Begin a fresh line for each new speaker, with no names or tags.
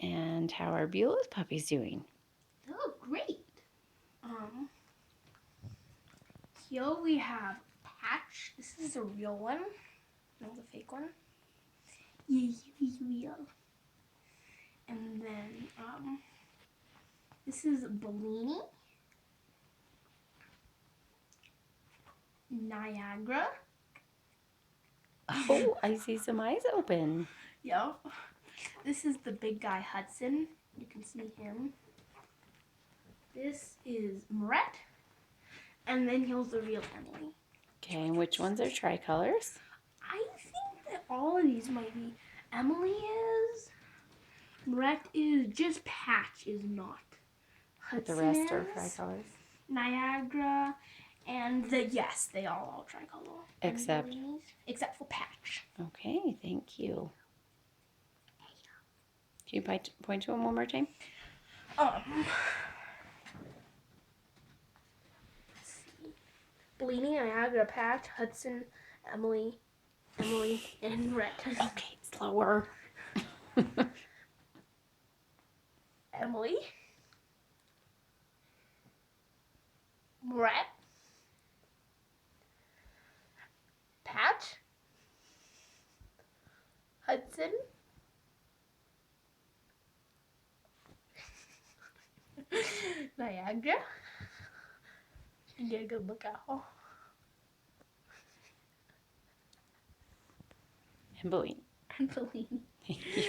And how are Beulah's puppies doing?
They look great. Here we have Patch. This is a real one, not the fake one. Yeah, he's real. And then this is Bellini, Niagara.
Oh, I see some eyes open.
Yep. This is the big guy Hudson. You can see him. This is Moret. And then here's the real Emily.
Okay, and which ones are tricolors?
I think that all of these might be. Emily is. Moret is. Just Patch is not.
But the
Hudson
rest are
is,
tricolors.
Niagara. And yes, they all tricolor.
Except
for Patch.
Okay, thank you. Can you point to them one more time?
Let's see. Bellini, Niagara, Patch, Hudson, Emily, and Rhett.
Okay, slower.
Emily, Rhett, Patch, Hudson, Niagara. And get a good look at her.
And Beulah.
And Bellini.
Thank you.